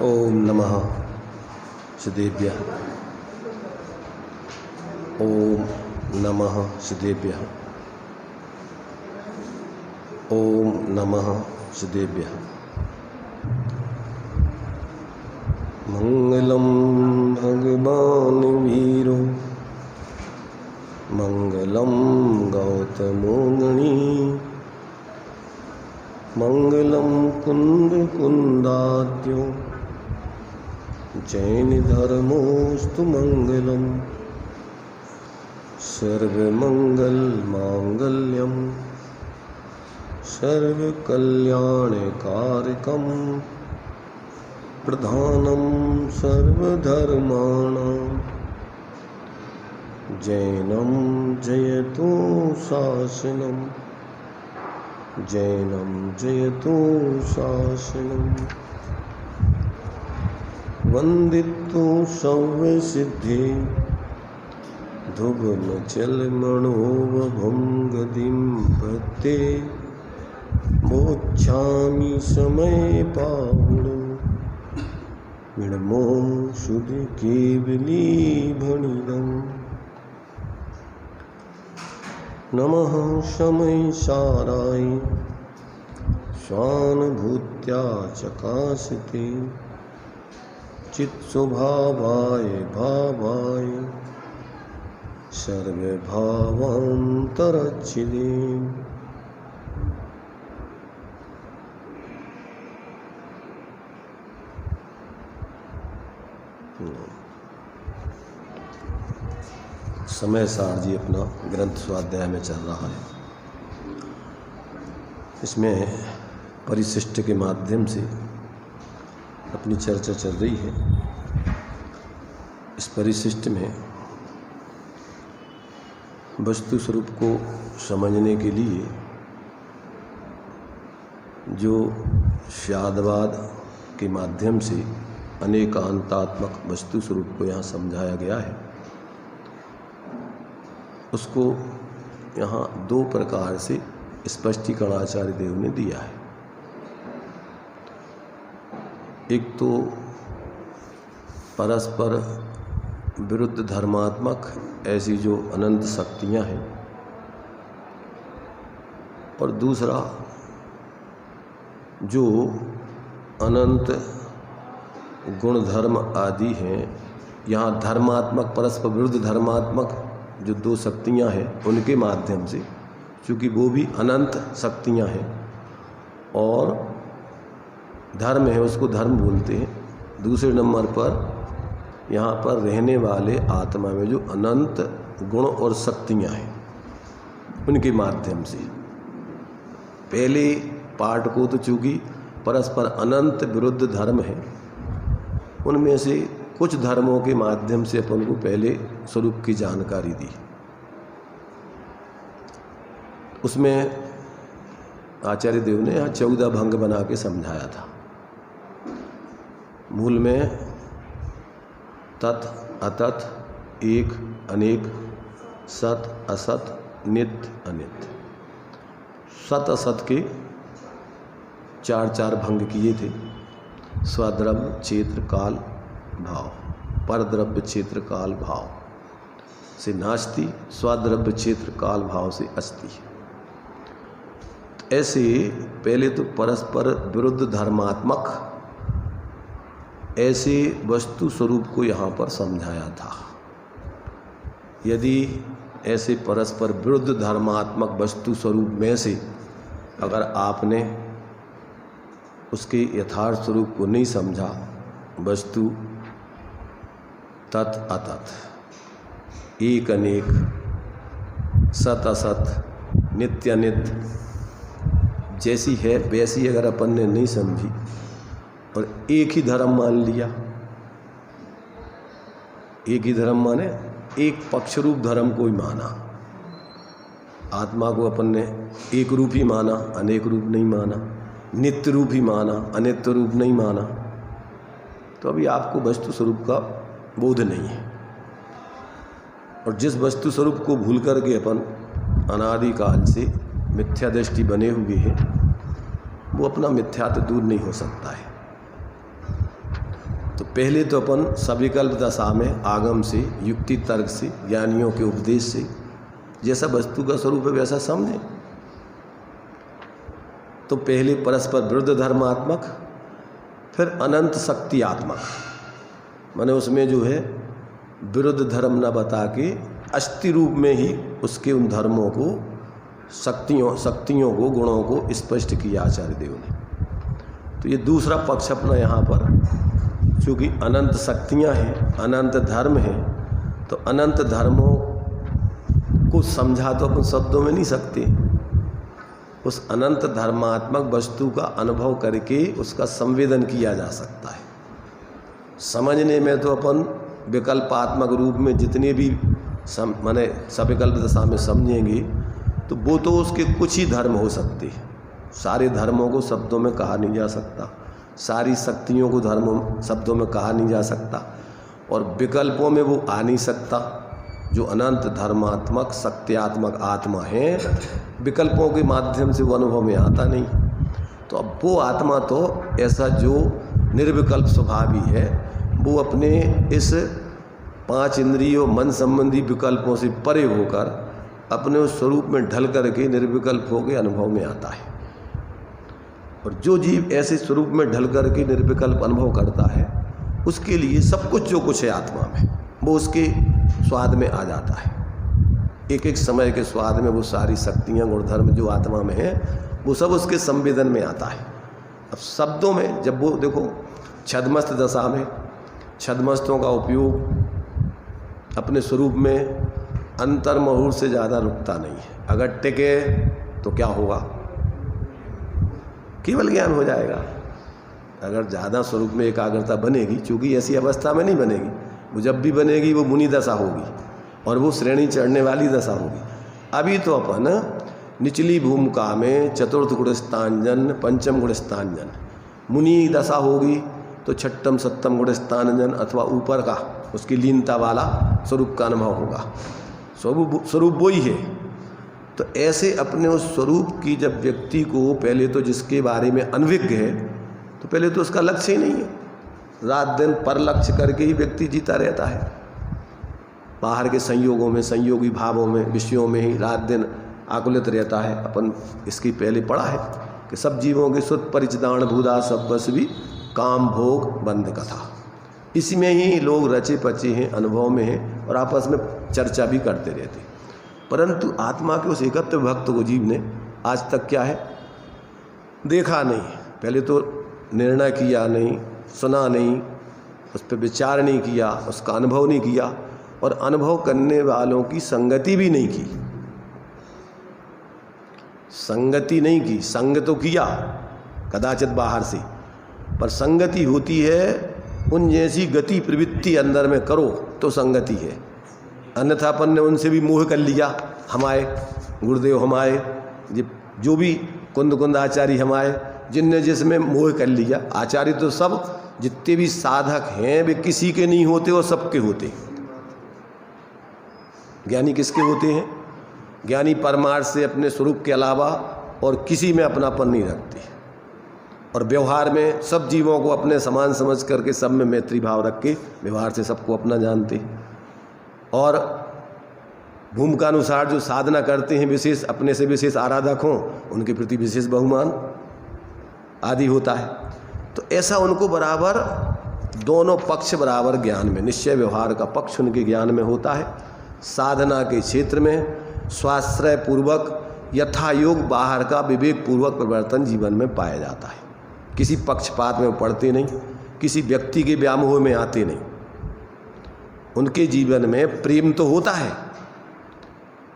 ओम नमः सिद्धेभ्यः। ओम नमः सिद्धेभ्यः। ओम नमः सिद्धेभ्यः। मंगलम भगवान वीरो मंगलम गौतमो मुनि मंगलम कुंद कुंदाद्यो जैन धर्मोस्तु मंगलम सर्वमंगल मांगल्यम सर्वकल्याणकारकम प्रधानम सर्वधर्माणां जैनम जयतु शासनम जैनम जयतु शासनम वंदितु सव्यसिद्धि धुवनचलमणोवभुङ्गदिं पते मोक्षामि समय पावुणो विणमो शुद्धि केवली भणिदम् नमः शमै साराय स्वानुभूत्या चकासिते चित्स्वभावाय भावाय सर्वभावान्तरच्छिदे समय सार जी अपना ग्रंथ स्वाध्याय में चल रहा है। इसमें परिशिष्ट के माध्यम से अपनी चर्चा चल रही है। इस परिशिष्ट में वस्तु स्वरूप को समझने के लिए जो स्यादवाद के माध्यम से अनेकांतात्मक वस्तु स्वरूप को यहाँ समझाया गया है, उसको यहाँ दो प्रकार से स्पष्टीकरण आचार्य देव ने दिया है। एक तो परस्पर विरुद्ध धर्मात्मक ऐसी जो अनंत शक्तियाँ हैं, और दूसरा जो अनंत गुण धर्म आदि हैं। यहाँ धर्मात्मक परस्पर विरुद्ध धर्मात्मक जो दो शक्तियाँ हैं उनके माध्यम से, चूँकि वो भी अनंत शक्तियाँ हैं और धर्म है उसको धर्म बोलते हैं। दूसरे नंबर पर यहाँ पर रहने वाले आत्मा में जो अनंत गुण और शक्तियाँ हैं उनके माध्यम से। पहले पाठ को तो चूँकि परस्पर अनंत विरुद्ध धर्म है, उनमें से कुछ धर्मों के माध्यम से अपन को पहले स्वरूप की जानकारी दी। उसमें आचार्य देव ने यहाँ 14 भंग बना के समझाया था। मूल में तत् अतत्, एक अनेक, सत असत, नित्य अनित्य, सत असत के 4 भंग किए थे। स्वद्रव्य क्षेत्र काल भाव, परद्रव्य क्षेत्र काल भाव से नास्ति, स्वद्रव्य क्षेत्र काल भाव से अस्ति। ऐसे पहले तो परस्पर विरुद्ध धर्मात्मक ऐसे वस्तु स्वरूप को यहाँ पर समझाया था। यदि ऐसे परस्पर विरुद्ध धर्मात्मक वस्तु स्वरूप में से अगर आपने उसके यथार्थ स्वरूप को नहीं समझा, वस्तु तत् अतत्, एक अनेक, सत असत, नित्य अनित्य जैसी है वैसी अगर अपन ने नहीं समझी और एक ही धर्म मान लिया, एक ही धर्म माने एक पक्ष रूप धर्म को ही माना, आत्मा को अपन ने एक रूप ही माना, अनेक रूप नहीं माना, नित्य रूप ही माना, अनित्य रूप नहीं माना, तो अभी आपको वस्तु स्वरूप का बोध नहीं है। और जिस वस्तु स्वरूप को भूल करके अपन अनादिकाल से मिथ्या दृष्टि बने हुए हैं, वो अपना मिथ्यात्व दूर नहीं हो सकता है। तो पहले तो अपन सविकल्प दशा में आगम से, युक्ति तर्क से, ज्ञानियों के उपदेश से जैसा वस्तु का स्वरूप है वैसा समझें। तो पहले परस्पर विरुद्ध धर्मात्मक, फिर अनंत शक्तियात्मक, माने उसमें जो है विरुद्ध धर्म न बता के अस्थि रूप में ही उसके उन धर्मों को, शक्तियों को, गुणों को स्पष्ट किया आचार्य देव ने। तो ये दूसरा पक्ष अपना यहाँ पर, चूँकि अनंत शक्तियाँ हैं, अनंत धर्म हैं, तो अनंत धर्मों को समझा तो अपन शब्दों में नहीं सकते। उस अनंत धर्मात्मक वस्तु का अनुभव करके उसका संवेदन किया जा सकता है। समझने में तो अपन विकल्पात्मक रूप में जितने भी माने सविकल्प दशा में समझेंगे तो वो तो उसके कुछ ही धर्म हो सकते हैं। सारे धर्मों को शब्दों में कहा नहीं जा सकता, सारी शक्तियों को शब्दों में कहा नहीं जा सकता, और विकल्पों में वो आ नहीं सकता। जो अनंत धर्मात्मक सत्यात्मक आत्मा है, विकल्पों के माध्यम से वो अनुभव में आता नहीं। तो अब वो आत्मा तो ऐसा जो निर्विकल्प स्वभावी है, वो अपने इस 5 इंद्रियों मन संबंधी विकल्पों से परे होकर अपने उस स्वरूप में ढल करके निर्विकल्प होकर अनुभव में आता है। और जो जीव ऐसे स्वरूप में ढल करके निर्विकल्प अनुभव करता है, उसके लिए सब कुछ जो कुछ है आत्मा में, वो उसके स्वाद में आ जाता है। एक एक समय के स्वाद में वो सारी शक्तियाँ, गुणधर्म जो आत्मा में है, वो सब उसके संवेदन में आता है। अब शब्दों में जब वो देखो, छद्मस्त दशा में छद्मस्तों का उपयोग अपने स्वरूप में अंतर्मुहूर्त से ज़्यादा रुकता नहीं है। अगर टिके तो क्या होगा, केवल ज्ञान हो जाएगा। अगर ज़्यादा स्वरूप में एकाग्रता बनेगी, चूँकि ऐसी अवस्था में नहीं बनेगी, वो जब भी बनेगी वो मुनि दशा होगी और वो श्रेणी चढ़ने वाली दशा होगी। अभी तो अपन निचली भूमिका में चतुर्थ गुणस्थानजन, पंचम गुणस्थानजन, मुनि दशा होगी तो छठम सप्तम गुणस्थानजन अथवा ऊपर का उसकी लीनता वाला स्वरूप का अनुभव होगा। स्वरूप वही है। तो ऐसे अपने उस स्वरूप की जब व्यक्ति को, पहले तो जिसके बारे में अनभिज्ञ है, तो पहले तो उसका लक्ष्य ही नहीं है। रात दिन पर लक्ष्य करके ही व्यक्ति जीता रहता है। बाहर के संयोगों में, संयोगी भावों में, विषयों में ही रात दिन आकुलित रहता है। अपन इसकी पहले पढ़ा है कि सब जीवों के सुत परिचिदान भूदा सब बस भी काम भोग बंद कथा। इसमें ही लोग रचे पचे हैं, अनुभव में हैं और आपस में चर्चा भी करते रहते। परंतु आत्मा के उस एकत्व भक्त को जीव ने आज तक क्या है, देखा नहीं। पहले तो निर्णय किया नहीं, सुना नहीं, उस पर विचार नहीं किया, उसका अनुभव नहीं किया, और अनुभव करने वालों की संगति भी नहीं की। संगति नहीं की, संग तो किया कदाचित बाहर से, पर संगति होती है उन जैसी गति प्रवृत्ति अंदर में करो तो संगति है। अन्यथा अपन ने उनसे भी मोह कर लिया। हमारे गुरुदेव, हमारे जो भी कुंद आचार्य हमारे, जिनने जिसमें मोह कर लिया। आचार्य तो सब जितने भी साधक हैं वे किसी के नहीं होते और सबके होते। ज्ञानी किसके होते हैं? ज्ञानी परमार्थ से अपने स्वरूप के अलावा और किसी में अपनापन नहीं रखते, और व्यवहार में सब जीवों को अपने समान समझ करके सब में मैत्री भाव रख के व्यवहार से सबको अपना जानते, और भूमिका अनुसार जो साधना करते हैं, विशेष अपने से विशेष आराधक हों, उनके प्रति विशेष बहुमान आदि होता है। तो ऐसा उनको बराबर दोनों पक्ष बराबर ज्ञान में, निश्चय व्यवहार का पक्ष उनके ज्ञान में होता है। साधना के क्षेत्र में स्वाश्रय पूर्वक यथा योग बाहर का विवेक पूर्वक परिवर्तन जीवन में पाया जाता है। किसी पक्षपात में पड़ते नहीं, किसी व्यक्ति के व्यामोह में आते नहीं। उनके जीवन में प्रेम तो होता है,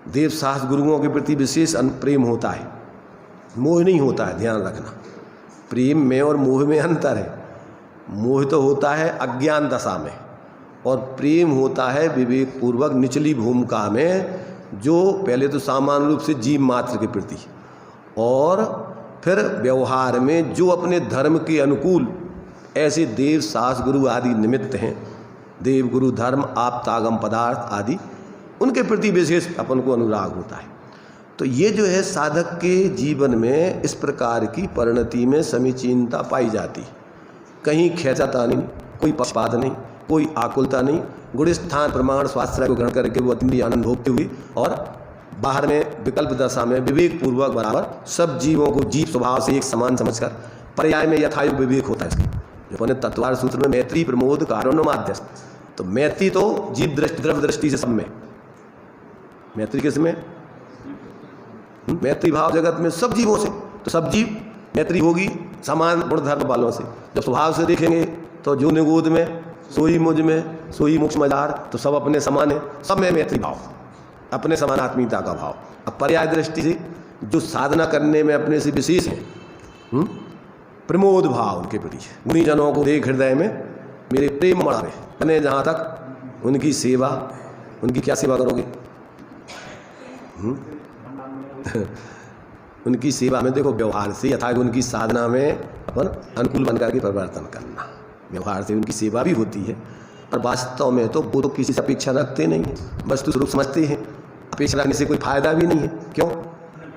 देव शास्त्र गुरुओं के प्रति विशेष प्रेम होता है, मोह नहीं होता है। ध्यान रखना, प्रेम में और मोह में अंतर है। मोह तो होता है अज्ञान दशा में, और प्रेम होता है विवेक पूर्वक निचली भूमिका में, जो पहले तो सामान्य रूप से जीव मात्र के प्रति, और फिर व्यवहार में जो अपने धर्म के अनुकूल ऐसे देव शास्त्र गुरु आदि निमित्त हैं, देव गुरु धर्म आप्तागम पदार्थ आदि, उनके प्रति विशेष अपन को अनुराग होता है। तो ये जो है साधक के जीवन में इस प्रकार की परिणति में समीचीनता पाई जाती। कहीं खेचाता नहीं, कोई पक्षपात नहीं, कोई आकुलता नहीं, गुण स्थान प्रमाण स्वास्थ्य को ग्रहण करके वो अति आनंद भोगते हुए और बाहर में विकल्प दशा में विवेक पूर्वक बराबर सब जीवों को जीव स्वभाव से एक समान समझकर पर्याय में यथायुग विवेक होता है इसकी। जो अपने तत्वार सूत्र में मैत्री प्रमोद कारुण्य माध्यस्थ, तो मैत्री तो जीव दृष्टि द्रव्य दृष्टि से सब में, मैत्री किसमें? मैत्री भाव जगत में सब जीवों से, तो सब जीव मैत्री होगी समान गुण धर्म वालों से। जब स्वभाव से देखेंगे तो जो निगोद में सोई मुझ में सोई मुक्ष मजार, तो सब अपने समान है, सब में मैत्री भाव, अपने समानात्मीयता का भाव। अब पर्याय दृष्टि से जो साधना करने में अपने से विशेष है, प्रमोद भाव उनके प्रति, गुणी जनों को देख हृदय में मेरे प्रेम बढ़ा रहे बने, जहाँ तक उनकी सेवा, उनकी क्या सेवा करोगे? उनकी सेवा में देखो व्यवहार से यथा उनकी साधना में अपन अनुकूल बनकर के परिवर्तन करना, व्यवहार से उनकी सेवा भी होती है। और वास्तव में तो वो तो किसी से अपेक्षा रखते नहीं है, वस्तु स्वरूप समझते हैं, अपेक्षा रखने से कोई फायदा भी नहीं है। क्यों?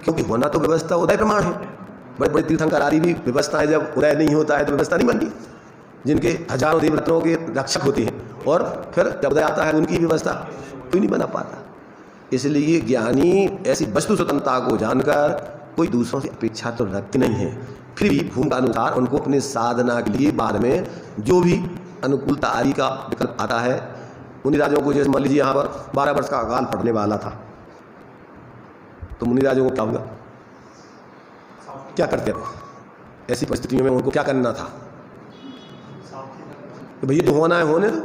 क्योंकि होना तो व्यवस्था उदय प्रमाण है। बड़े बड़े तीर्थंकर आदि भी व्यवस्थाएं जब उदय नहीं होता है तो व्यवस्था नहीं बनती, जिनके हजारों देवरत्नों के रक्षक होते हैं, और फिर जब उदय आता है उनकी व्यवस्था कोई नहीं बना पाता। इसलिए ज्ञानी ऐसी वस्तु स्वतंत्रता को जानकर कोई दूसरों से अपेक्षा तो रखते नहीं है, फिर भी भूमिका अनुसार उनको अपने साधना के लिए बाद में जो भी अनुकूलता आदि का विकल्प आता है, मुनिराजों को जैसे मान लीजिए यहाँ पर 12 वर्ष का अकाल पड़ने वाला था, तो मुनिराजों को क्या होगा, क्या करते थे ऐसी परिस्थितियों में? उनको क्या करना था? तो भैया जो होना है होने दो।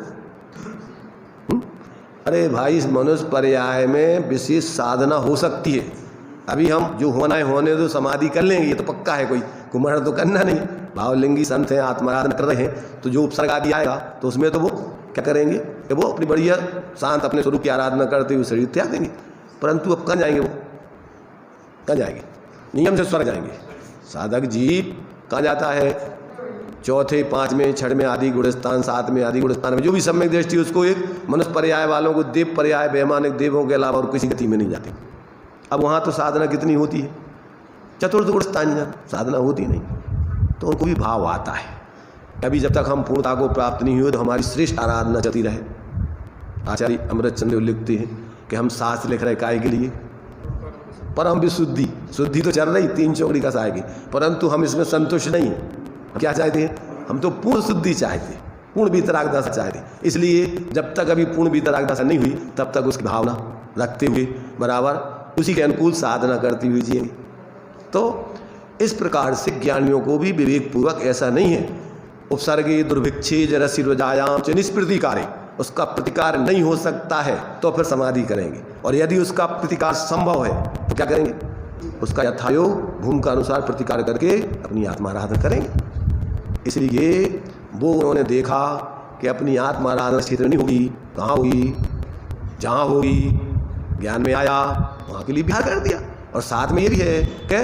अरे भाई, इस मनुष्य पर्याय में विशेष साधना हो सकती है। अभी हम जो होना है होने दो, समाधि कर लेंगे, ये तो पक्का है, कोई कुमार तो करना नहीं। भावलिंगी संत हैं, आत्माराधना कर रहे हैं, तो जो उपसर्ग आदि आएगा तो उसमें तो वो क्या करेंगे कि वो अपनी बढ़िया शांत अपने स्वरूप की आराधना करते हुए शरीर त्याग देंगे। परंतु अब कहाँ जाएंगे? वो कहाँ जाएंगे? नियम से स्वर्ग जाएंगे। साधक जीव कहाँ जाता है? चौथे, पाँचवें, छठवें आदि गुणस्थान, सातवें आदि गुणस्थान में जो भी सम्यक दृष्टि, उसको एक मनुष्य पर्याय वालों को देव पर्याय वैमानिक देवों के अलावा और किसी गति में नहीं जाती। अब वहाँ तो साधना कितनी होती है? चतुर्थ गुणस्थान साधना होती नहीं, तो उनको भी भाव आता है। अभी जब तक हम पूर्णता को प्राप्त नहीं हुए तो हमारी श्रेष्ठ आराधना चलती रहे। आचार्य अमृत चंद्र लिखते हैं कि हम शास्त्र लिख रहे काय के लिए? परम विशुद्धि, शुद्धि तो चल रही 3 चौकड़ी का साय की, परंतु हम इसमें संतुष्ट नहीं। क्या चाहते हैं? हम तो पूर्ण शुद्धि चाहते, पूर्ण वितरागदशा चाहते। इसलिए जब तक अभी पूर्ण वितरागदशा नहीं हुई तब तक उसकी भावना रखते हुए बराबर उसी के अनुकूल साधना करती हुई जिएंगे। तो इस प्रकार से ज्ञानियों को भी विवेक पूर्वक, ऐसा नहीं है उपसर्गे दुर्भिक्षे जरसी रुजायाम च निष्प्रतिकारे, उसका प्रतिकार नहीं हो सकता है तो फिर समाधि करेंगे, और यदि उसका प्रतिकार संभव है तो क्या करेंगे? उसका यथायोग भूमिका अनुसार प्रतिकार करके अपनी आत्माराधना करेंगे। इसलिए वो उन्होंने देखा कि अपनी आत्माराधना क्षेत्र नहीं होगी, कहाँ होगी? जहाँ होगी ज्ञान में आया वहाँ के लिए विहार कर दिया। और साथ में ये भी है कि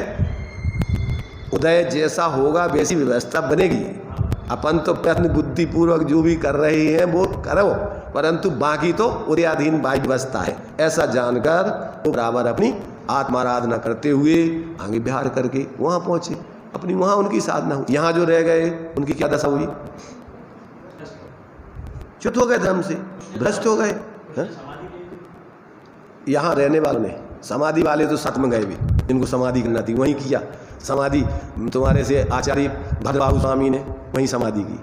उदय जैसा होगा वैसी व्यवस्था बनेगी। अपन तो प्रयत्न बुद्धिपूर्वक जो भी कर रहे हैं वो करो, परंतु बाकी तो उदयाधीन बाह्य व्यवस्था है, ऐसा जानकर वो बराबर अपनी आत्माराधना करते हुए आगे विहार करके वहाँ पहुँचे, अपनी वहाँ उनकी साधना हुई। यहाँ जो रह गए उनकी क्या दशा हुई? च्युत हो गए, धर्म से भ्रष्ट हो गए। यहाँ रहने वालों ने, समाधि वाले तो साथ में गए भी, जिनको समाधि करना थी वहीं किया समाधि। तुम्हारे से आचार्य भद्रबाहु स्वामी ने वहीं समाधि की।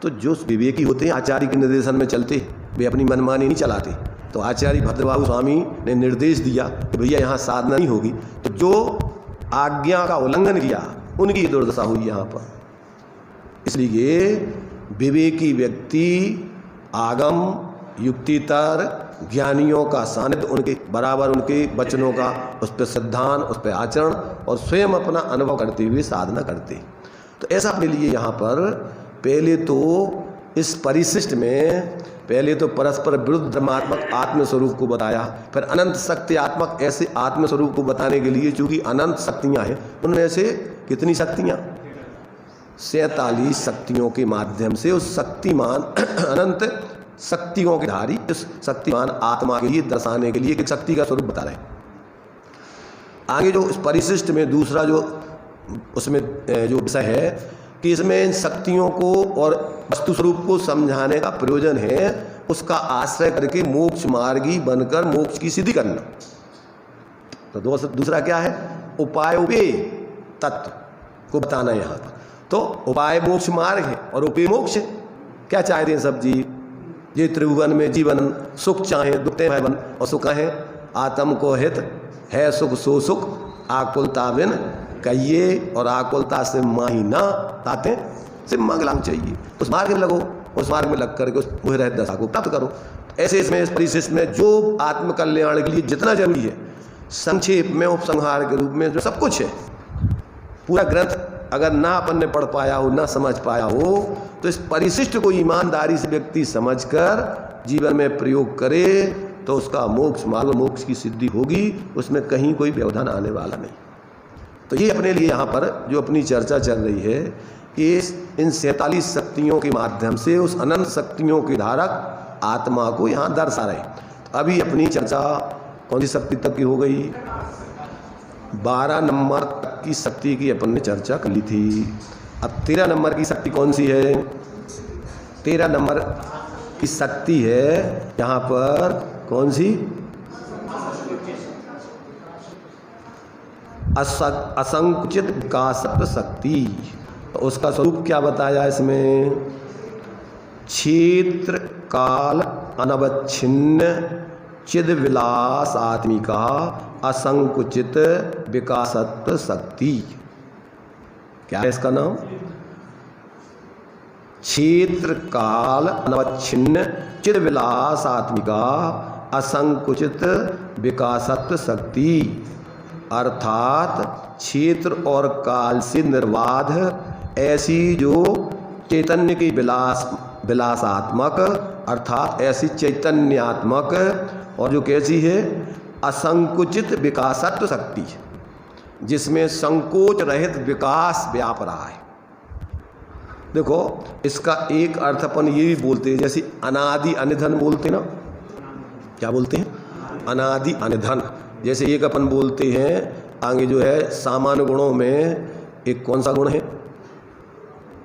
तो जो विवेकी होते हैं आचार्य के निर्देशन में चलते, वे अपनी मनमानी नहीं चलाते। तो आचार्य भद्रबाहु स्वामी ने निर्देश दिया कि भैया यहाँ साधना नहीं होगी, तो जो आज्ञा का उल्लंघन किया उनकी दुर्दशा हुई यहाँ पर। इसलिए विवेकी व्यक्ति आगम युक्तितर ज्ञानियों का सानिध्य, उनके बराबर उनके वचनों का उस पर श्रद्धान, उस पर आचरण और स्वयं अपना अनुभव करते हुए साधना करते। तो ऐसा अपने लिए यहाँ पर पहले तो इस परिशिष्ट में पहले तो परस्पर विरुद्ध धर्मात्मक आत्मस्वरूप को बताया, फिर अनंत शक्तियात्मक ऐसे आत्मस्वरूप को बताने के लिए, चूँकि अनंत शक्तियाँ हैं, उनमें से कितनी शक्तियाँ? 47 शक्तियों के माध्यम से उस शक्तिमान अनंत शक्तियों के धारी इस शक्तिमान आत्मा के लिए दर्शाने के लिए एक शक्ति का स्वरूप बता रहे हैं। आगे जो इस परिशिष्ट में दूसरा जो उसमें जो विषय है कि इसमें इन शक्तियों को और वस्तु स्वरूप को समझाने का प्रयोजन है उसका आश्रय करके मोक्ष मार्गी बनकर मोक्ष की सिद्धि करना। तो दूसरा क्या है? उपाय उपेय तत्व को बताना यहाँ पर। तो उपाय मोक्ष मार्ग है और उपेय मोक्ष है। क्या चाहते हैं सब जीव? ये त्रिभुवन में जीवन सुख चाहे दुखते भवन और सुख है आत्म को हित है सुख सो सुख आकुलता बिन कहिए और आकुलता से माही ना ताते से मंगलांग चाहिए। उस मार्ग में लगो, उस मार्ग में लग करके उस मुहे रहत दशा को प्राप्त करो। ऐसे इसमें इस परिशिष्ट में जो आत्मकल्याण के लिए जितना जरूरी है संक्षेप में उपसंहार के रूप में जो सब कुछ है, पूरा ग्रंथ अगर ना अपन ने पढ़ पाया हो ना समझ पाया हो तो इस परिशिष्ट को ईमानदारी से व्यक्ति समझकर जीवन में प्रयोग करे तो उसका मोक्ष मार्ग मोक्ष की सिद्धि होगी, उसमें कहीं कोई व्यवधान आने वाला नहीं। तो ये अपने लिए यहाँ पर जो अपनी चर्चा चल रही है कि इन 47 शक्तियों के माध्यम से उस अनंत शक्तियों के धारक आत्मा को यहाँ दर्शा रहे। तो अभी अपनी चर्चा कौन सी शक्ति तक की हो गई? 12 नंबर तक की शक्ति की अपन ने चर्चा कर ली थी। अब 13 नंबर की शक्ति कौन सी है? 13 नंबर की शक्ति है यहाँ पर कौन सी? असंकुचित विकासत्व शक्ति। तो उसका स्वरूप क्या बताया इसमें? क्षेत्र काल अनवच्छिन्न चिद विलास आत्मिका असंकुचित विकासत्व शक्ति। क्या है इसका नाम? क्षेत्र काल अनवच्छिन्न चिद विलास आत्मिका असंकुचित विकासत्व शक्ति, अर्थात क्षेत्र और काल से निर्बाध ऐसी जो चैतन्य की विलासात्मक अर्थात ऐसी चैतन्यात्मक और जो कैसी है असंकुचित विकासत्व शक्ति जिसमें संकोच रहित विकास व्याप रहा है। देखो इसका एक अर्थ अपन ये भी बोलते हैं जैसे अनादि अनिधन बोलते हैं ना। क्या बोलते हैं? अनादि अनिधन। जैसे एक अपन बोलते हैं आगे जो है सामान्य गुणों में एक कौन सा गुण है?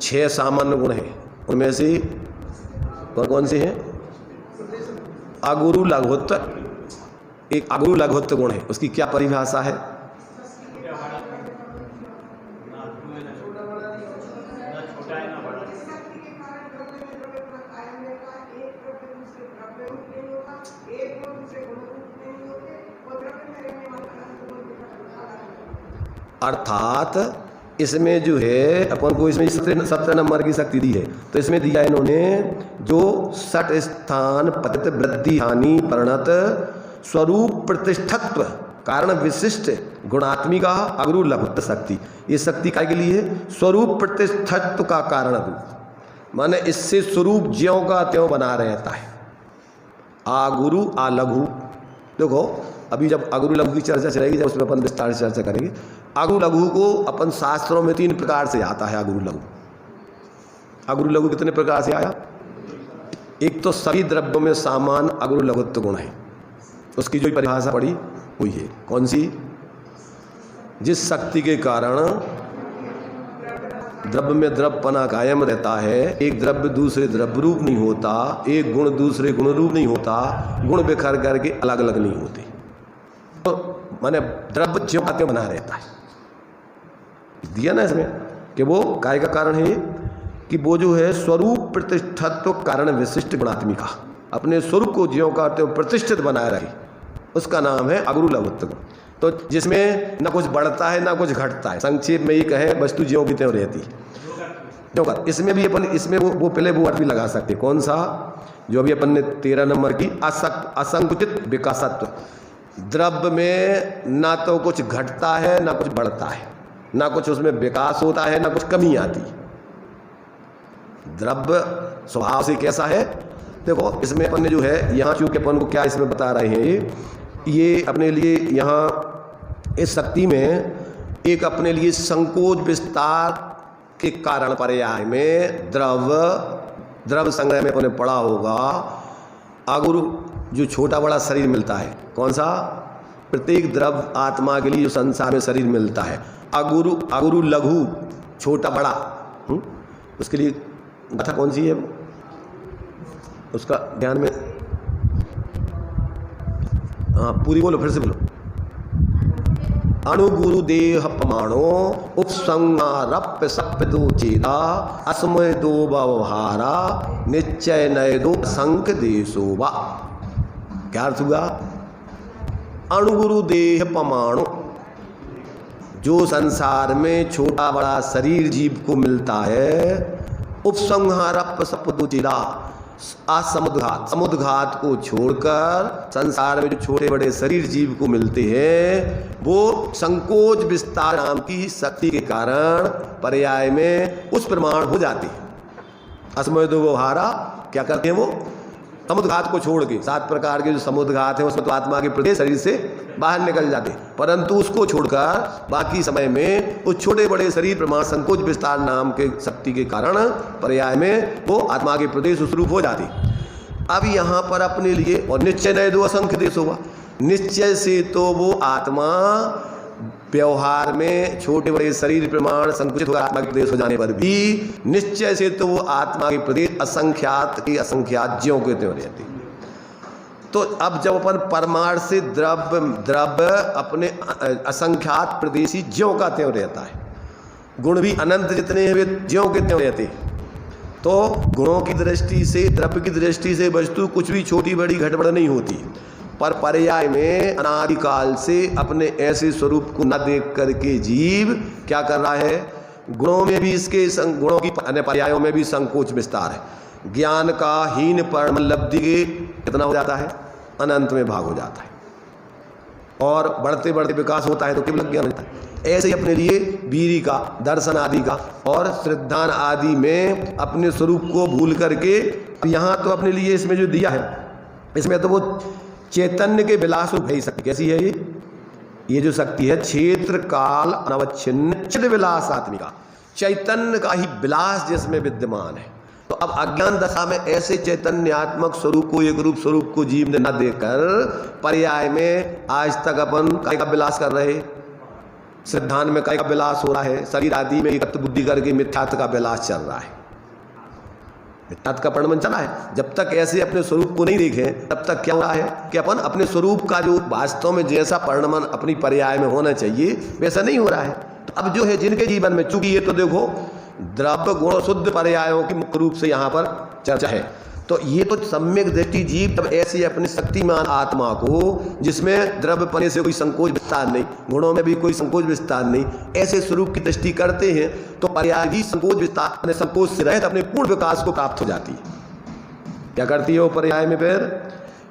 6 सामान्य गुण हैं, उनमें से कौन से हैं? अगुरु लघुत्व। एक अगुरु लघुत्व गुण है, उसकी क्या परिभाषा है? अर्थात इसमें जो है अपन को इसमें 17 नंबर की शक्ति दी है तो इसमें दिया इन्होंने जो 60 स्थान पतित वृद्धि हानि परिणत स्वरूप प्रतिष्ठत्व कारण विशिष्ट गुणात्मिका अगुरु लघुत्व शक्ति। ये शक्ति काय के लिए है? स्वरूप प्रतिष्ठत्व का कारण रूप, माने इससे स्वरूप ज्यों का त्यों बना रहता है। आगुरु आ लघु। देखो अभी जब अगुरु लघु की चर्चा चलेगी जब उसमें अपन विस्तार से चर्चा करेंगे। अगुरु लघु को अपन शास्त्रों में 3 प्रकार से आता है। अगुरु लघु, अगुरु लघु कितने प्रकार से आया? एक तो सभी द्रव्यों में समान अगुरु लघुत्व गुण है, उसकी जो परिभाषा पड़ी हुई है कौन सी? जिस शक्ति के कारण द्रव्य में द्रव्यपना कायम रहता है, एक द्रव्य दूसरे द्रव्य रूप नहीं होता, एक गुण दूसरे गुण रूप नहीं होता, गुण बिखर करके अलग अलग नहीं होते, तो माने द्रव्य ज्यों का त्यों बना रहता है। दिया ना इसमें कि वो काय का कारण है कि वो जो है स्वरूप प्रतिष्ठत्व कारण विशिष्ट गुणात्मिका, अपने स्वरूप को ज्यों का त्यों प्रतिष्ठित बनाए रहे, उसका नाम है अगुरु लघुत्व। तो जिसमें न कुछ बढ़ता है ना कुछ घटता है, संक्षेप में ये कहें वस्तु ज्यों की त्यों रहती है। इसमें भी अपन इसमें वो पहले वो अर्थ भी लगा सकते, कौन सा? जो अभी अपन ने 13 नंबर की असंकुचित विकासत्व। द्रव्य में ना तो कुछ घटता है ना कुछ बढ़ता है, ना कुछ उसमें विकास होता है ना कुछ कमी आती। द्रव्य स्वभाव से कैसा है? देखो इसमें अपन ने जो है यहाँ चूंकि अपन को क्या इसमें बता रहे हैं, ये अपने लिए यहाँ इस शक्ति में एक अपने लिए संकोच विस्तार के कारण पर्याय में द्रव्य संग्रह में अपने पढ़ा होगा। अगुरु जो छोटा बड़ा शरीर मिलता है, कौन सा? प्रत्येक द्रव्य आत्मा के लिए जो संसार में शरीर मिलता है, अगुरु लघु छोटा बड़ा, उसके लिए गाथा कौन सी है वो, उसका ध्यान में, हाँ पूरी बोलो, फिर से बोलो। अणुगुरु देह पमाणो उपसंहारप्य सप्य दो चेदा असमय दो व्यवहारा निश्चय नय दो संक देशो वा। क्या अर्थ हुआ? अणुगुरु देह पमाणु, जो संसार में छोटा बड़ा शरीर जीव को मिलता है, उपसंहारप्य सप्य दो चेदा, असमुद्घात, समुद्घात को छोड़कर संसार में जो छोटे बड़े शरीर जीव को मिलते हैं वो संकोच विस्तार नाम की शक्ति के कारण पर्याय में उस प्रमाण हो जाते हैं। असमय दो व्यवहारा, क्या करते हैं वो? समुद्घात को छोड़ के, 7 प्रकार के जो समुद्घात हैं उसमें तो आत्मा के प्रदेश शरीर से बाहर निकल जाते हैं, परंतु उसको छोड़कर बाकी समय में उस छोटे बड़े शरीर प्रमाण संकोच विस्तार नाम के शक्ति के कारण पर्याय में वो आत्मा के प्रदेश स्वरूप हो जाते। अब यहाँ पर अपने लिए, और निश्चय नय दो असंख्य देश होगा, निश्चय से तो वो आत्मा व्यवहार में छोटे बड़े शरीर प्रमाण संकुचित होकर आत्मा के प्रदेश हो जाने पर भी निश्चय से तो वो आत्मा के प्रदेश असंख्यात की असंख्यात ज्यों के त्यों रहते। तो अब जब अपन परमाणु से द्रव्य अपने असंख्यात प्रदेशी ज्यों का त्यों रहता है, गुण भी अनंत जितने हैं वे ज्यों के त्यों रहते, तो गुणों की दृष्टि से, द्रव्य की दृष्टि से वस्तु कुछ भी छोटी बड़ी घटबड़ नहीं होती, पर पर्याय में अनादिकाल से अपने ऐसे स्वरूप को न देख करके जीव क्या कर रहा है? गुणों में भी इसके गुणों की पर्यायों में भी संकोच विस्तार है। ज्ञान का हीन परम लब्धि के कितना हो जाता है? अनंत में भाग हो जाता है, और बढ़ते बढ़ते विकास होता है तो केवल ज्ञान होता है। ऐसे ही अपने लिए वीरी का, दर्शन आदि का और श्रद्धान आदि में अपने स्वरूप को भूल करके, यहाँ तो अपने लिए इसमें जो दिया है, इसमें तो वो चैतन्य के विलास रूप है शक्ति। कैसी है ये जो शक्ति है? क्षेत्र काल अनवच्छिन्न चिद विलास आत्मिका, चैतन्य का ही विलास जिसमें विद्यमान है। तो अब अज्ञान दशा में ऐसे चैतन्यात्मक स्वरूप को, एक रूप स्वरूप को जीव ने न देकर पर्याय में आज तक अपन काय का विलास कर रहे, सिद्धांत में काय का विलास हो रहा है, शरीर आदि में एकत्व बुद्धि करके मिथ्यात्व का विलास चल रहा है, मिथ्यात्व का परिणमन चला है। जब तक ऐसे अपने स्वरूप को नहीं देखें तब तक क्या हो रहा है कि अपन अपने स्वरूप का जो वास्तव में जैसा परिणमन अपनी पर्याय में होना चाहिए वैसा नहीं हो रहा है। तो अब जो है जिनके जीवन में, चूंकि ये तो देखो द्रव्य गुण शुद्ध पर्यायों की मुख्य रूप से यहाँ पर चर्चा है, तो ये तो सम्यक दृष्टि जीव तब ऐसे अपने शक्तिमान आत्मा को, जिसमें द्रव्य पने से कोई संकोच विस्तार नहीं, गुणों में भी कोई संकोच विस्तार नहीं, ऐसे स्वरूप की दृष्टि करते हैं तो पर्याय भी संकोच विस्तार, अपने संकोच से रहित अपने पूर्ण विकास को प्राप्त हो जाती है। क्या करती है वो पर्याय में? फिर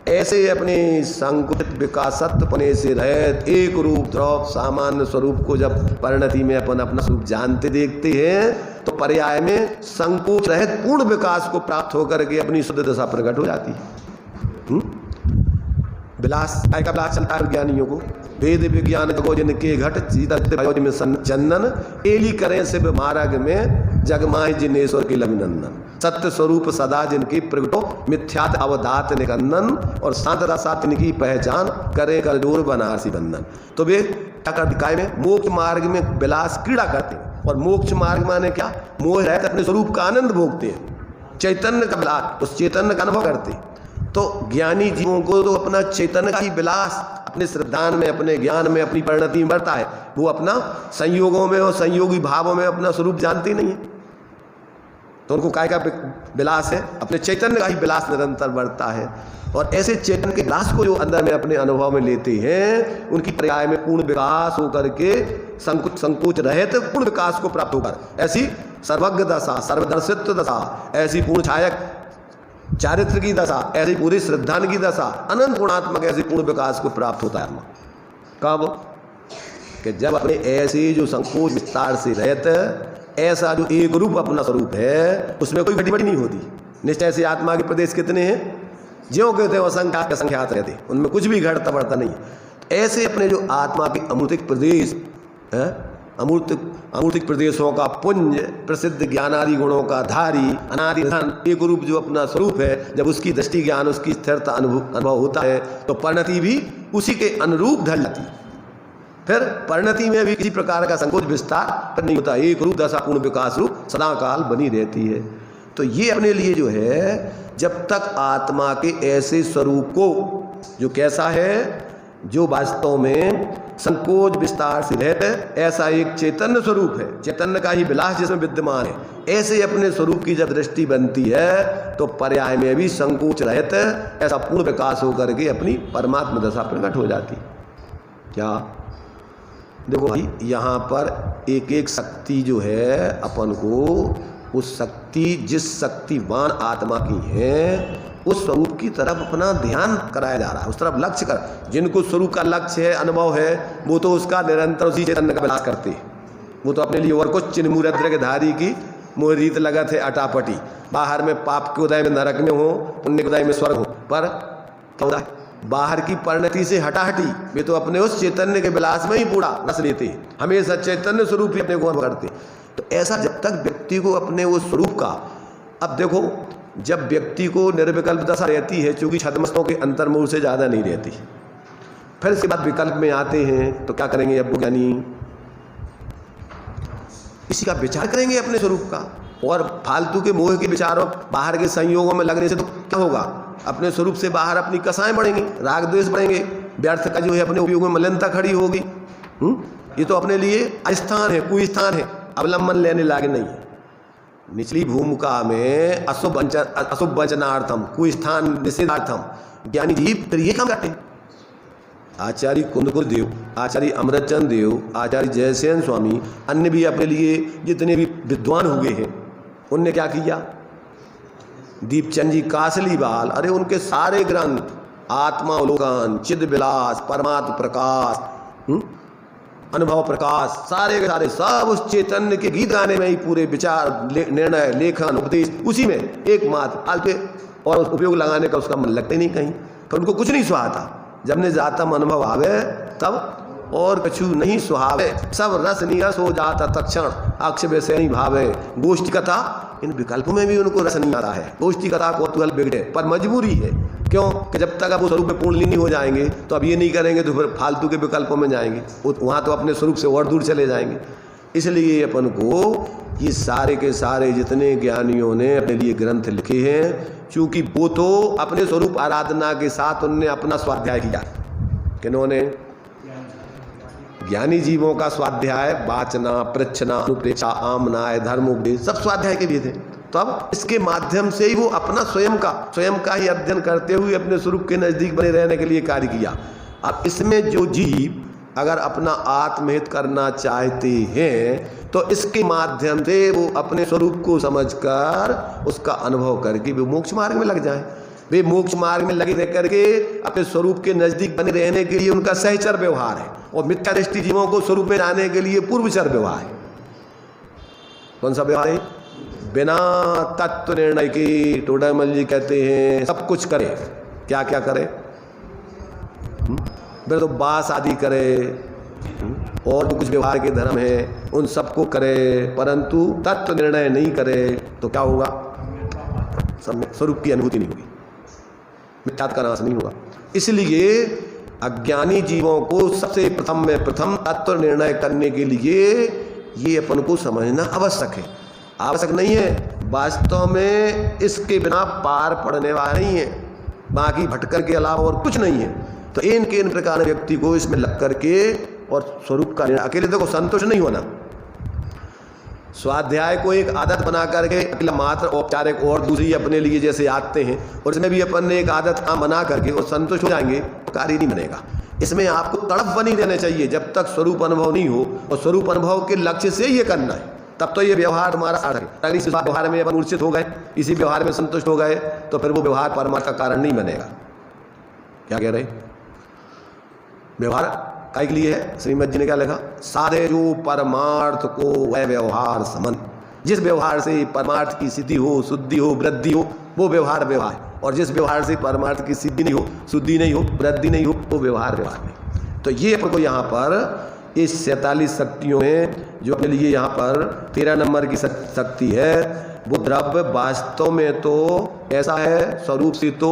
ऐसे अपने संकुचित विकासत्वपने से रहित एक रूप द्रव सामान्य स्वरूप को जब परिणति में अपन अपना स्वरूप जानते देखते हैं तो पर्याय में संकोच रहित पूर्ण विकास को प्राप्त होकर के अपनी शुद्ध दशा प्रकट हो जाती है। विलास काय का विलास चलता है ज्ञानियों को? वेद विज्ञान को जिनके घट सीता में चंदन एली करें से मार्ग में जगमाय जिनेश्वर के लविनंदन, सत्य स्वरूप सदा जिनकी प्रगटो मिथ्यात अवधात निकंदन, और शांत रसा तिनकी पहचान करे कर जोर बनारसी बंधन। तो वे काय में मोक्ष मार्ग में विलास क्रीड़ा करते हैं, और मोक्ष मार्ग माने क्या? मोह रहते अपने स्वरूप का आनंद भोगते हैं, चैतन्य का विलास, उस चैतन्य का अनुभव करते हैं। तो ज्ञानी जीवों को तो अपना चैतन्य का ही विलास अपने श्रद्धान में, अपने ज्ञान में, अपनी परिणति में बढ़ता है, वो अपना संयोगों में और संयोगी भावों में अपना स्वरूप जानते नहीं है, तो उनको काय का विलास है? अपने चैतन्य का ही विलास निरंतर बढ़ता है। और ऐसे चैतन्य के विलास को जो अंदर में अपने अनुभव में लेते हैं, उनकी पर्याय में पूर्ण विकास होकर के संकोच रहित पूर्ण विकास को प्राप्त होकर ऐसी सर्वज्ञ दशा, सर्वदर्शित्व दशा, ऐसी पूर्ण छायक चारित्र की दशा, ऐसी पूरी श्रद्धान की दशा, अनंत गुणात्मक ऐसी पूर्ण विकास को प्राप्त होता है। कब? कि जब अपने ऐसे जो संकोच विस्तार से रहते, ऐसा जो एक रूप अपना स्वरूप है उसमें कोई घटी बड़ी नहीं होती। निश्चय से आत्मा के प्रदेश कितने हैं? ज्यों कहते हैं असंख्यात असंख्यात रहते, उनमें कुछ भी घटता बढ़ता नहीं। ऐसे अपने जो आत्मा के अमूर्तिक प्रदेश है, अमूर्तिक प्रदेशों का पुंज, प्रसिद्ध ज्ञानादि गुणों का धारी, अनादि धन, एक रूप जो अपना स्वरूप है, जब उसकी दृष्टि ज्ञान, उसकी स्थिरता अनुभव होता है तो परिणति भी उसी के अनुरूप ढल जाती है। फिर परिणति में भी किसी प्रकार का संकोच विस्तार नहीं होता, एक रूप दशा पूर्ण विकास रूप सदा काल बनी रहती है। तो ये अपने लिए जो है, जब तक आत्मा के ऐसे स्वरूप को, जो कैसा है, जो वास्तव में संकोच विस्तार से रहते, ऐसा एक चैतन्य स्वरूप है, चैतन्य का ही विलास जिसमें विद्यमान है, ऐसे अपने स्वरूप की जब दृष्टि बनती है तो पर्याय में भी संकोच रहते, ऐसा पूर्ण विकास होकर के अपनी परमात्मा दशा प्रकट हो जाती। क्या देखो भाई, यहाँ पर एक एक शक्ति जो है अपन को, उस शक्ति, जिस शक्तिवान आत्मा की है, उस स्वरूप की तरफ अपना ध्यान कराया जा रहा है, उस तरफ लक्ष्य कर। जिनको स्वरूप का लक्ष्य है, अनुभव है, वो तो उसका निरंतर उसी चैतन्य का विलास करते हैं। वो तो अपने लिए और कुछ चिन्मुद्र के धारी की मोहरीत लगत है अटापटी, बाहर में पाप के उदय में नरक में हो, पुण्य के उदय में स्वर्ग हो, पर क्या बाहर की परिणति से हटाहटी, वे तो अपने उस चैतन्य के विलास में ही पूरा रस लेते हैं, हमेशा चैतन्य स्वरूप ही अपने को करते। तो ऐसा जब तक व्यक्ति को अपने वो स्वरूप का, अब देखो, जब व्यक्ति को निर्विकल्प दशा रहती है, चूंकि छद्मस्तों के अंतर्मूल से ज़्यादा नहीं रहती, फिर इसके बाद विकल्प में आते हैं, तो क्या करेंगे अब ज्ञानी? इसी का विचार करेंगे अपने स्वरूप का, और फालतू के मोह के विचारों, बाहर के संयोगों में लगने से तो क्या होगा? अपने स्वरूप से बाहर अपनी कसाएं बढ़ेंगी, राग द्वेष बढ़ेंगे, व्यर्थ का जो है अपने उपयोग में मलिनता खड़ी होगी। ये तो अपने लिए अस्थान है, कोई स्थान है, अवलंबन लेने लागे नहीं है। निचली भूमिका में अशुभ वचनार्थम, कोई स्थान निषेधार्थम, ज्ञानी जीव फिर ये काम करते हैं। आचार्य कुंदकुल देव, आचार्य अमृतचंद देव, आचार्य जयसेन स्वामी, अन्य भी अपने लिए जितने भी विद्वान हुए हैं, उनने क्या किया? दीपचंद जी कासलीवाल, अरे उनके सारे ग्रंथ, आत्मावलोकन, चिद विलास, परमात्म प्रकाश, अनुभव प्रकाश, सारे के सारे सब उस चैतन्य के गीत गाने में ही पूरे विचार, निर्णय, लेखन, उपदेश उसी में एकमात्र आलते, और उस उपयोग लगाने का उसका मन लगता ही नहीं कहीं, पर उनको कुछ नहीं सुहाता। जब ने जातम अनुभव आवे तब और कछु नहीं सुहावे, सब रस निरस हो जाता तत्क्षण, अक्ष विषय नहीं भावे। गोष्ठी कथा, इन विकल्पों में भी उनको रस नहीं आता है, गोष्ठी कथा कौतूहल बिगड़े, पर मजबूरी है। क्यों? कि जब तक आप वो स्वरूप में पूर्णलीनी हो जाएंगे तो अब ये नहीं करेंगे तो फिर फालतू के विकल्पों में जाएंगे, वहाँ तो अपने स्वरूप से और दूर चले जाएंगे। इसलिए अपन को ये सारे के सारे जितने ज्ञानियों ने अपने लिए ग्रंथ लिखे हैं, चूँकि वो तो अपने स्वरूप आराधना के साथ उनने अपना स्वाध्याय किया। किन्होंने? ज्ञानी जीवों का स्वाध्याय, वाचना, प्रच्छना, अनुप्रेक्षा, आमनाय, धर्म उपदेश, सब स्वाध्याय के लिए थे। तो अब इसके माध्यम से ही वो अपना स्वयं का ही अध्ययन करते हुए अपने स्वरूप के नजदीक बने रहने के लिए कार्य किया। अब इसमें जो जीव अगर अपना आत्महित करना चाहते हैं तो इसके माध्यम से वो अपने स्वरूप को समझकर उसका अनुभव करके वो मोक्ष मार्ग में लग जाए। वे मोक्ष मार्ग में लगे रह करके अपने स्वरूप के नजदीक बने रहने के लिए उनका सहचर व्यवहार है, और मिथ्या दृष्टि जीवों को स्वरूप में जाने के लिए पूर्वचर व्यवहार है। कौन सा व्यवहार है? बिना तत्व निर्णय के टोडामल जी कहते हैं सब कुछ करे। क्या क्या करे? फिर तो बास आदि करे, और जो कुछ व्यवहार के धर्म है उन सबको करे, परंतु तत्व निर्णय नहीं करे तो क्या होगा? स्वरूप की अनुभूति नहीं होगी, मिथ्यात्व का नाश नहीं होगा। इसलिए अज्ञानी जीवों को सबसे प्रथम तत्व निर्णय करने के लिए ये अपन को समझना आवश्यक है। आवश्यक नहीं है, वास्तव में इसके बिना पार पड़ने वाला नहीं है, बाकी भटकर के अलावा और कुछ नहीं है। तो इन प्रकार व्यक्ति को इसमें लग करके और स्वरूप का निर्णय, अकेले देखो संतुष्ट नहीं होना, स्वाध्याय को एक आदत बना करके मात्र औपचारिक और दूसरी अपने लिए जैसे आते हैं, और इसमें भी अपन ने एक आदत बना करके और संतुष्ट हो जाएंगे, कार्य नहीं बनेगा। इसमें आपको तड़प बनी रहना चाहिए जब तक स्वरूप अनुभव नहीं हो, और स्वरूप अनुभव के लक्ष्य से ये करना है, तब तो ये व्यवहार हमारा अगर इस व्यवहार में अपन मूर्छित हो गए, इसी व्यवहार में संतुष्ट हो गए, तो फिर वो व्यवहार परमार्थ का कारण नहीं बनेगा। क्या कह रहे? व्यवहार काय के लिए है? श्रीमद जी ने क्या लिखा? साधे जो परमार्थ को वह व्यवहार समन। जिस व्यवहार से परमार्थ की सिद्धि हो, शुद्धि हो, वृद्धि हो, वो व्यवहार है, और जिस व्यवहार से परमार्थ की सिद्धि नहीं हो, शुद्धि नहीं हो, वृद्धि नहीं हो, वो व्यवहार नहीं। तो ये आपको यहाँ पर इस 47 शक्तियों में जो अपने लिए यहाँ पर 13 नंबर की शक्ति है, वो द्रव्य वास्तव में तो ऐसा है, स्वरूप से तो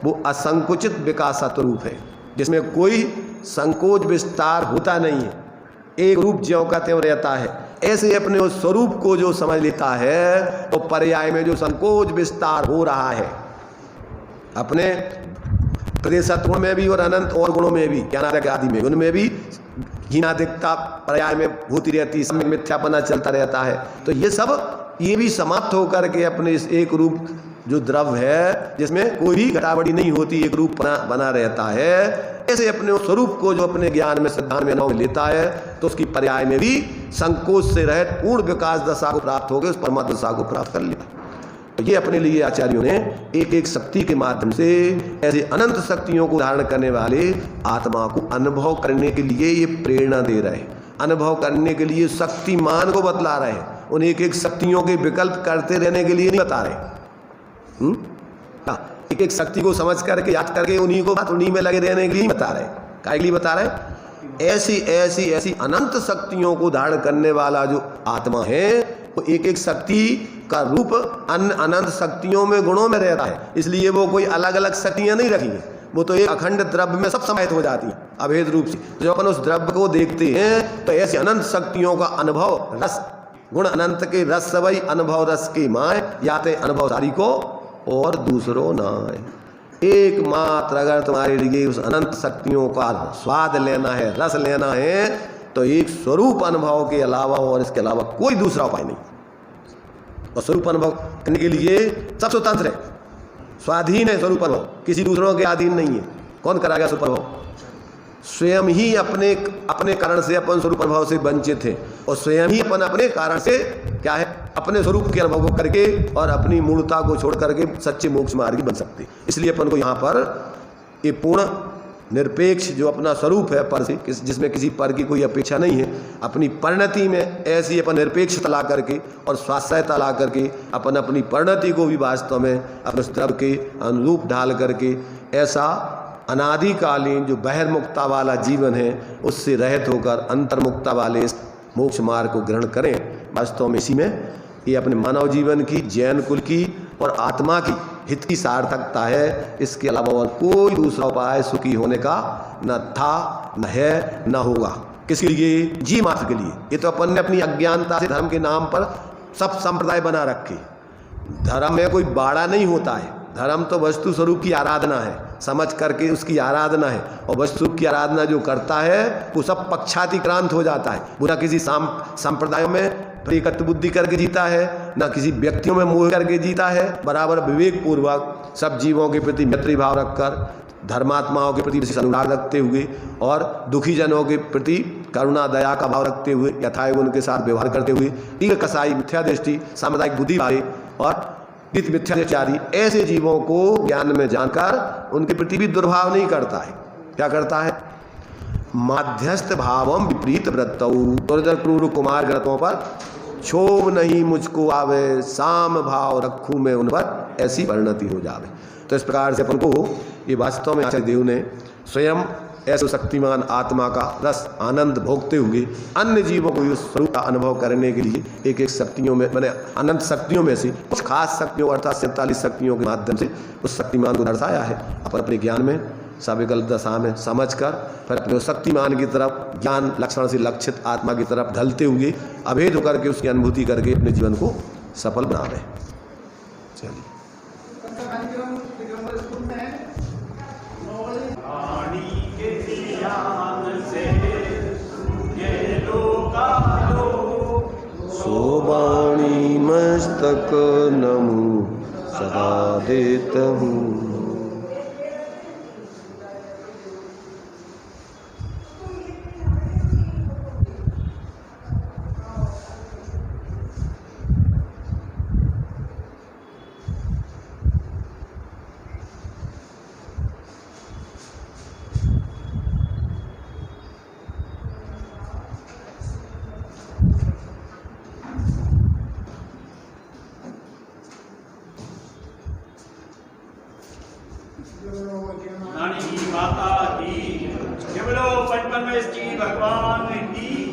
वो असंकुचित विकास स्वरूप है, जिसमें कोई संकोच विस्तार होता नहीं है, एक रूप ज्यों का त्यों रहता है। ऐसे अपने उस स्वरूप को जो समझ लेता है तो पर्याय में जो संकोच विस्तार हो रहा है अपने प्रदेशत्व में भी और अनंत और गुणों में भी, ज्ञानादि आदि में, उनमें भी हीनाधिकता पर्याय में होती रहती है, समय मिथ्यापना चलता रहता है। तो ये भी समाप्त होकर के अपने इस एक रूप जो द्रव्य है जिसमें कोई भी घटाबड़ी नहीं होती, एक रूप बना रहता है। ऐसे अपने उस स्वरूप को जो अपने ज्ञान में सिद्धांत में नाम लेता है तो उसकी पर्याय में भी संकोच से रहित पूर्ण विकास दशा को प्राप्त होकर उस परमात्मा दशा को प्राप्त कर लिया। तो ये अपने लिए आचार्यों ने एक एक शक्ति के माध्यम से ऐसे अनंत शक्तियों को धारण करने वाले आत्मा को अनुभव करने के लिए ये प्रेरणा दे रहे हैं, अनुभव करने के लिए शक्तिमान को बतला रहे हैं। उन एक एक शक्तियों के विकल्प करते रहने के लिए नहीं बता रहे, एक एक शक्ति को समझ करके याद करके उन्हीं में लगे रहने के लिए बता रहे। काय के लिए बता रहे? ऐसी ऐसी ऐसी अनंत शक्तियों को धारण करने वाला जो आत्मा है वो एक एक शक्ति का रूप अनंत शक्तियों में गुणों में रहता है, इसलिए वो कोई अलग अलग शक्तियां नहीं रखी हैं, वो तो एक अखंड द्रव्य में सब समाहित हो जाती है अभेद रूप से। जो अपन उस द्रव्य को देखते हैं तो ऐसी अनंत शक्तियों का अनुभव रस, गुण अनंत के रस सवई अनुभव रस की माय याते अनुभव सारी को और दूसरों नाय। एकमात्र अगर तुम्हारे लिए उस अनंत शक्तियों का स्वाद लेना है, रस लेना है, तो एक स्वरूप अनुभव के अलावा और इसके अलावा कोई दूसरा उपाय नहीं। और स्वरूप अनुभव करने के लिए सब स्वतंत्र है, स्वाधीन है स्वरूप अनुभव, किसी दूसरों के अधीन नहीं है। कौन कराएगा स्वरूप अनुभव? स्वयं ही अपने कारण से अपन स्वरूप अनुभव से वंचित है और स्वयं ही अपने कारण से क्या है, अपने स्वरूप के अनुभव को करके और अपनी मूलता को छोड़ करके सच्चे मोक्ष मार्गी बन सकते। इसलिए अपन को यहाँ पर ये पूर्ण निरपेक्ष जो अपना स्वरूप है पर से, जिसमें किसी पर की कोई अपेक्षा नहीं है, अपनी परिणति में ऐसी अपन निरपेक्षता ला करके और स्वास्थ्यता ला करके अपन अपनी परिणति को भी वास्तव में अपने द्रव्य के अनुरूप ढाल करके ऐसा अनादिकालीन जो बहिर्मुक्ता वाला जीवन है उससे रहित होकर अंतर्मुक्ता वाले इस मोक्ष मार्ग को ग्रहण करें। वास्तव में इसी में ये अपने मानव जीवन की, जैन कुल की और आत्मा की हित की सार्थकता है। इसके अलावा और कोई दूसरा उपाय सुखी होने का न था, न है, न होगा। किसके लिए? जी मात्र के लिए। ये तो अपन ने अपनी अज्ञानता से धर्म के नाम पर सब संप्रदाय बना रखे। धर्म में कोई बाड़ा नहीं होता है, धर्म तो वस्तु स्वरूप की आराधना है, समझ करके उसकी आराधना है। और वस्तु की आराधना जो करता है वो सब पक्षातिक्रांत हो जाता है, वो ना किसी संप्रदायों में एकत्व बुद्धि करके जीता है, ना किसी व्यक्तियों में मोह करके जीता है। बराबर विवेक पूर्वक सब जीवों के प्रति मैत्री भाव रखकर, धर्मात्माओं के प्रति अनुराग रखते हुए और दुखी जनों के प्रति करुणा दया का भाव रखते हुए यथायोग उनके साथ व्यवहार करते हुए ठीक कसाई मिथ्या दृष्टि सामुदायिक बुद्धि वाले और मिथ्याचारी ऐसे जीवों को ज्ञान में जानकर उनके प्रति भी दुर्भाव नहीं करता है। क्या करता है? माध्यस्थ भावम विपरीत वृत्तौ, दुर्जन क्रूर कुमार ग्रतों पर क्षोभ नहीं मुझको आवे, साम भाव रखूं मैं उन पर ऐसी परिणति हो जावे। तो इस प्रकार से अपन को ये वास्तव में आचार्य देव ने स्वयं ऐसे शक्तिमान आत्मा का रस आनंद भोगते हुए अन्य जीवों को उस स्वरूप का अनुभव करने के लिए एक एक शक्तियों में, मैंने अनंत शक्तियों में से कुछ खास शक्तियों अर्थात 47 शक्तियों के माध्यम से उस शक्तिमान को दर्शाया है। अपन अपने ज्ञान में सविकल्प दशा में समझकर फिर अपने शक्तिमान की तरफ ज्ञान लक्षण से लक्षित आत्मा की तरफ ढलते हुए अभेद होकर के उसकी अनुभूति करके अपने जीवन को सफल बना रहे। चलिए सोबाणी मस्तक नमो सदा देत हूँ। माता की, केवलो 55 भगवान की